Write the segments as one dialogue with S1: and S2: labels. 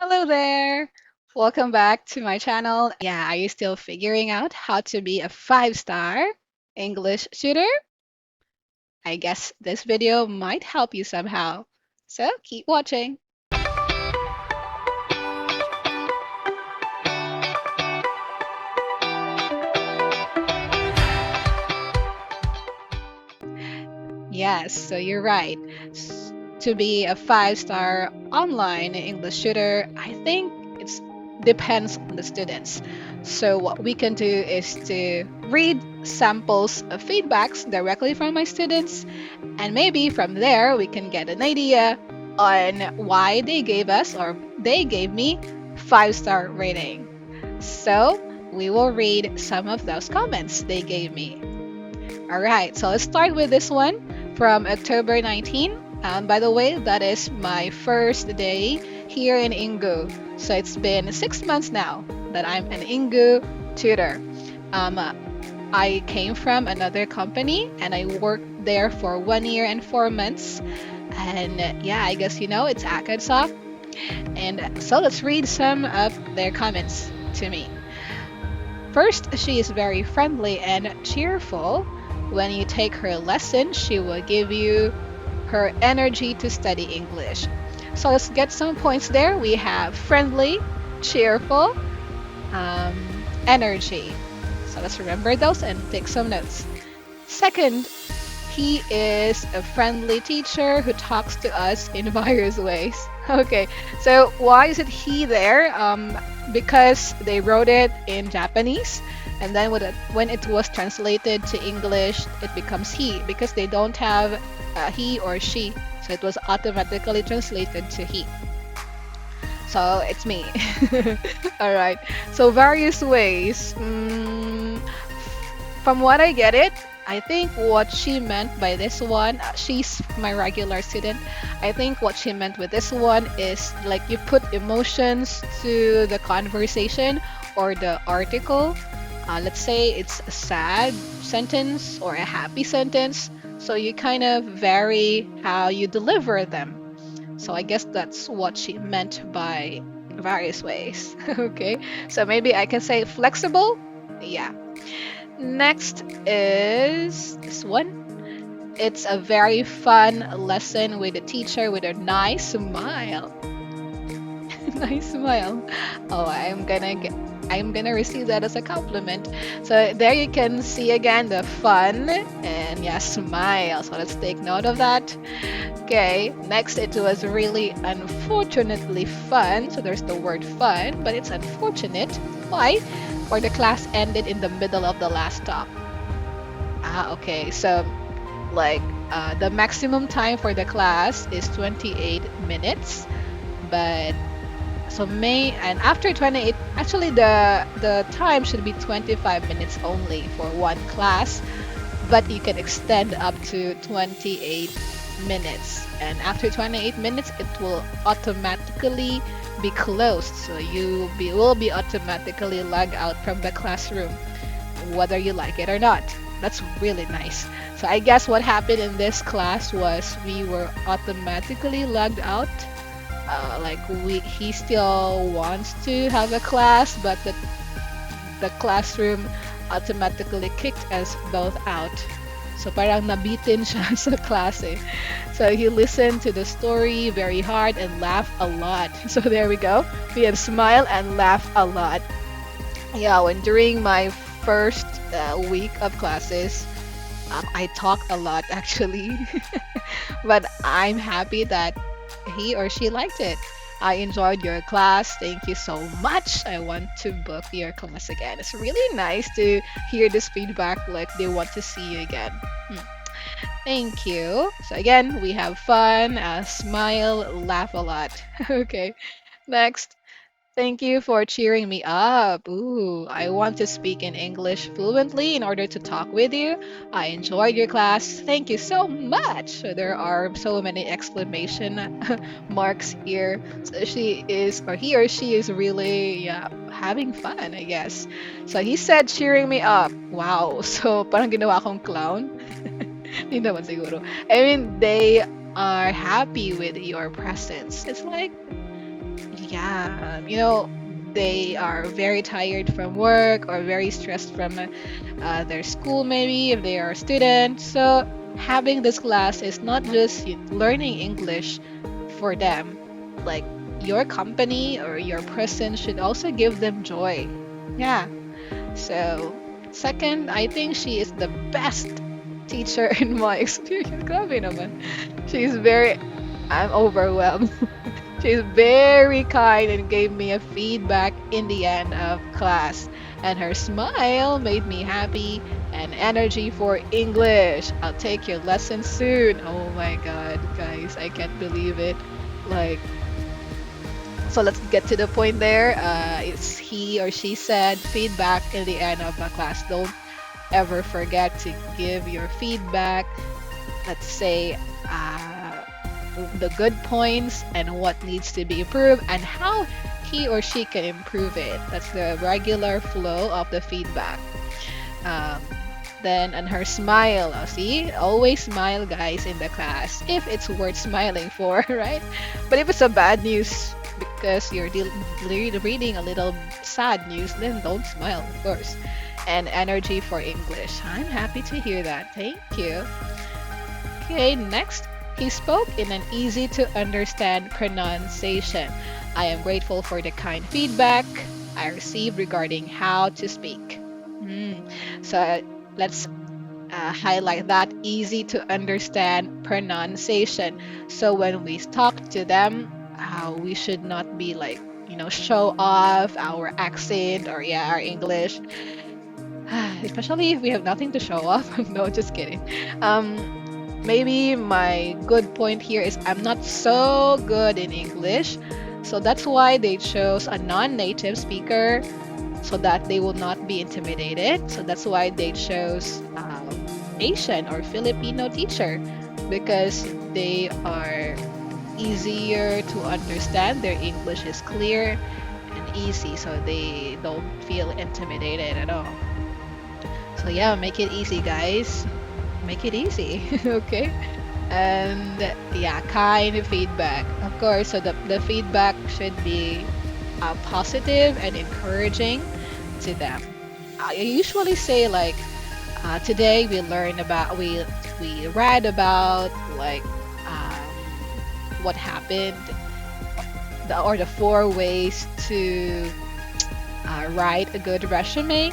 S1: Hello there! Welcome back to my channel. Are you still figuring out how to be a 5-star English tutor? I guess this video might help you somehow. So keep watching. Yes, so you're right. To be a 5-star online English tutor, I think it depends on the students. So what we can do is to read samples of feedbacks directly from my students, and maybe from there we can get an idea on why they gave us or they gave me 5-star rating. So we will read some of those comments they gave me. All right, so let's start with this one from October 19. By the way, that is my first day here in Ingu. So it's been 6 months now that I'm an Ingu tutor. Um, I came from another company and I worked there for 1 year and 4 months. And I guess you know it's Arkansas. And so let's read some of their comments to me. First, she is very friendly and cheerful. When you take her lesson, she will give you her energy to study English. So let's get some points there. We have friendly, cheerful, energy. So let's remember those and take some notes. Second, he is a friendly teacher who talks to us in various ways. Okay, so why is it he there? Because they wrote it in Japanese, and then when it was translated to English, it becomes he because they don't have he or she, so it was automatically translated to he. So it's me. All right. So various ways. From what I get it, I think what she meant by this one, she's my regular student. I think what she meant with this one is like you put emotions to the conversation or the article. Let's say it's a sad sentence or a happy sentence. So you kind of vary how you deliver them. So I guess that's what she meant by various ways. Okay, so maybe I can say flexible. Yeah. Next is this one. It's a very fun lesson with a teacher with a nice smile. Nice smile. Oh, I'm gonna receive that as a compliment. So there you can see again the fun and smile. So let's take note of that. Okay, next it was really unfortunately fun. So there's the word fun, but it's unfortunate. Why? Or the class ended in the middle of the last stop. Okay. So like the maximum time for the class is 28 minutes, but so May and after 28, actually the time should be 25 minutes only for one class, but you can extend up to 28 minutes. And after 28 minutes, it will automatically be closed. So will be automatically logged out from the classroom, whether you like it or not. That's really nice. So I guess what happened in this class was we were automatically logged out. He still wants to have a class, but the classroom automatically kicked us both out. So parang nabitin siya sa klase. So he listened to the story very hard and laughed a lot. So there we go. We have smile and laugh a lot. Yeah, when during my first week of classes, I talk a lot actually. But I'm happy that he or she liked it. I enjoyed your class. Thank you so much. I want to book your class again. It's really nice to hear this feedback, like they want to see you again. Thank you. So again, we have fun, smile, laugh a lot. Okay, next. Thank you for cheering me up. Ooh, I want to speak in English fluently in order to talk with you. I enjoyed your class. Thank you so much. So there are so many exclamation marks here. So she is, or he or she is really having fun, I guess. So he said cheering me up. Wow. So parang ginawa akong clown. Hindi naman siguro. I mean, they are happy with your presence. It's like yeah, they are very tired from work or very stressed from their school, maybe if they are a student. So having this class is not just learning English for them. Like your company or your person should also give them joy. Yeah. So second, I think she is the best teacher in my experience. Grabe naman. She's very, I'm overwhelmed. She's very kind and gave me a feedback in the end of class. And her smile made me happy and energy for English. I'll take your lesson soon. Oh my god, guys, I can't believe it. Like, so let's get to the point there. It's he or she said feedback in the end of a class. Don't ever forget to give your feedback. Let's say, the good points and what needs to be improved and how he or she can improve it. That's the regular flow of the feedback. Um, then and her smile. See, always smile, guys, in the class if it's worth smiling for, right? But if it's a bad news because you're reading a little sad news, then don't smile, of course. And energy for English. I'm happy to hear that. Thank you. Okay, next. He spoke in an easy to understand pronunciation. I am grateful for the kind feedback I received regarding how to speak. So let's highlight that easy to understand pronunciation. So when we talk to them, we should not be like, show off our accent or yeah, our English. Especially if we have nothing to show off. No, just kidding. Maybe my good point here is I'm not so good in English. So that's why they chose a non-native speaker so that they will not be intimidated. So that's why they chose Asian or Filipino teacher because they are easier to understand. Their English is clear and easy, so they don't feel intimidated at all. So yeah, make it easy, guys. Make it easy, okay? And yeah, kind feedback, of course. So the feedback should be positive and encouraging to them. I usually say like, today we read about like what happened, the 4 ways to write a good resume,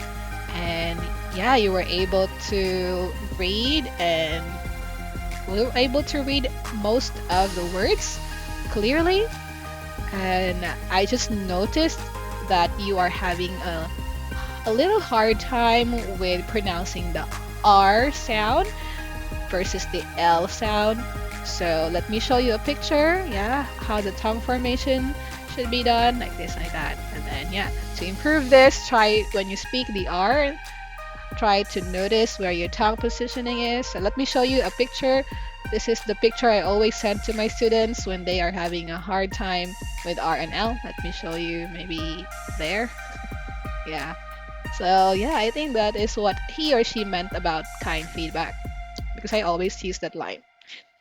S1: and yeah, you were able to read and we were able to read most of the words clearly. And I just noticed that you are having a little hard time with pronouncing the R sound versus the L sound. So let me show you a picture, yeah, how the tongue formation should be done, like this, like that. And then yeah, to improve this, try when you speak the R, try to notice where your tongue positioning is. So let me show you a picture. This is the picture I always send to my students when they are having a hard time with R and L. Let me show you maybe there. Yeah. So yeah, I think that is what he or she meant about kind feedback because I always use that line.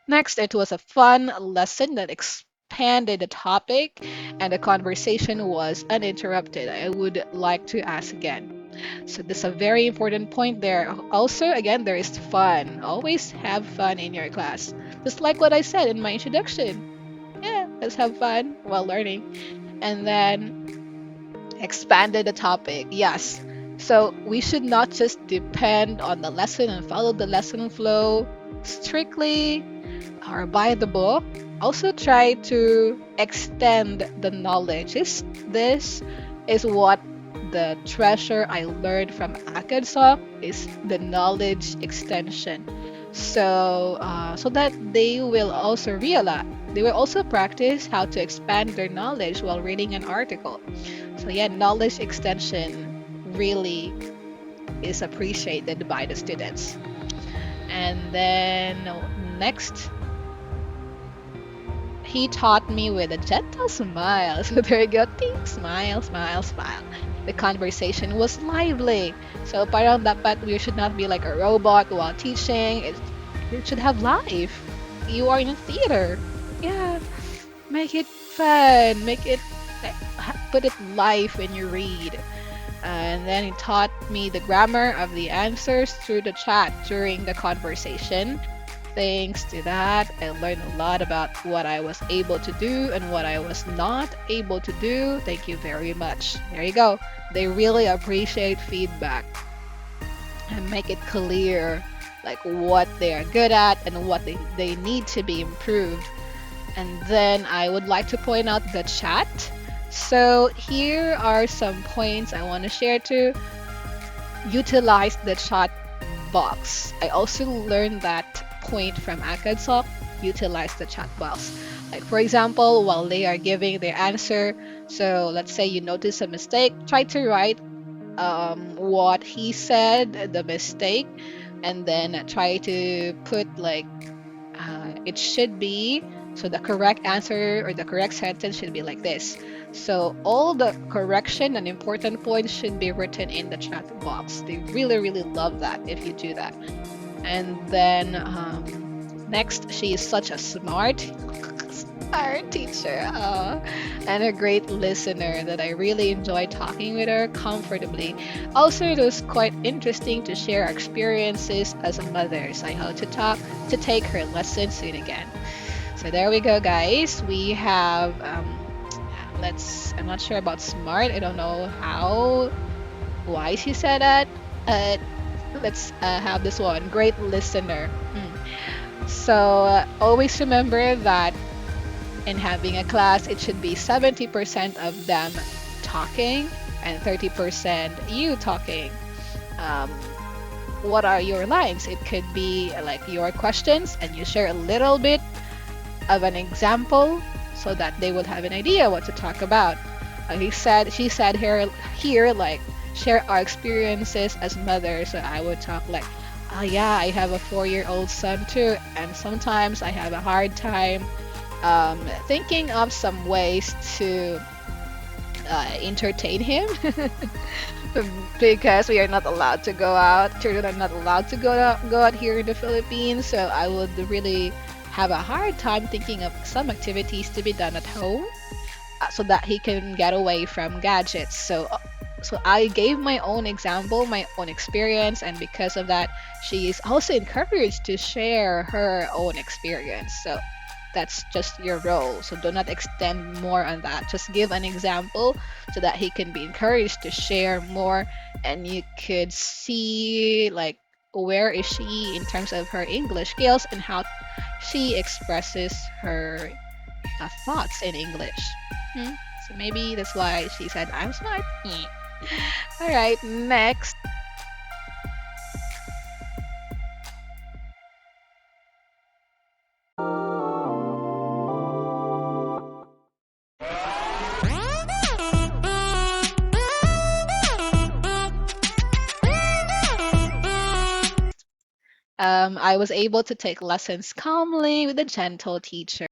S1: Next, it was a fun lesson that expanded the topic and the conversation was uninterrupted. I would like to ask again. So this is a very important point there. Also, again, there is fun. Always have fun in your class. Just like what I said in my introduction. Yeah, let's have fun while learning. And then expanded the topic. Yes. So we should not just depend on the lesson and follow the lesson flow strictly or by the book. Also try to extend the knowledge. This is what the treasure I learned from Arkansas is the knowledge extension. So that they will also realize, they will also practice how to expand their knowledge while reading an article. So yeah, knowledge extension really is appreciated by the students. And then next, he taught me with a gentle smile. So there you go, ting, smile, smile, smile. The conversation was lively. So parang dapat we should not be like a robot while teaching. It should have life. You are in a theater. Yeah, make it fun. Make it put it live when you read. And then he taught me the grammar of the answers through the chat during the conversation. Thanks to that, I learned a lot about what I was able to do and what I was not able to do. Thank you very much. There you go. They really appreciate feedback and make it clear like what they are good at and what they need to be improved. And then I would like to point out the chat. So here are some points I want to share too. Utilize the chat box. I also learned that point from Akadsock. Utilize the chat box. Like for example, while they are giving their answer, so let's say you notice a mistake, try to write what he said, the mistake, and then try to put like it should be, so the correct answer or the correct sentence should be like this. So all the correction and important points should be written in the chat box. They really, really love that if you do that. And then next, she is such a smart smart teacher, and a great listener that I really enjoy talking with her comfortably. Also, it was quite interesting to share our experiences as mothers. I hope to take her lesson soon again. So there we go, guys. We have I'm not sure about smart. I don't know how why she said that. Uh, let's have this one. Great listener. So always remember that in having a class, it should be 70% of them talking and 30% you talking. Um, what are your lines? It could be like your questions, and you share a little bit of an example so that they would have an idea what to talk about. She said here like share our experiences as mothers. So I would talk like, oh yeah, I have a 4-year-old son too, and sometimes I have a hard time thinking of some ways to entertain him because we are not allowed to go out. Children are not allowed to go out here in the Philippines, so I would really have a hard time thinking of some activities to be done at home so that he can get away from gadgets. So I gave my own example, my own experience, and because of that, she is also encouraged to share her own experience. So that's just your role. So do not extend more on that. Just give an example so that he can be encouraged to share more, and you could see like where is she in terms of her English skills and how she expresses her thoughts in English. So maybe that's why she said I'm smart. All right, next. I was able to take lessons calmly with a gentle teacher.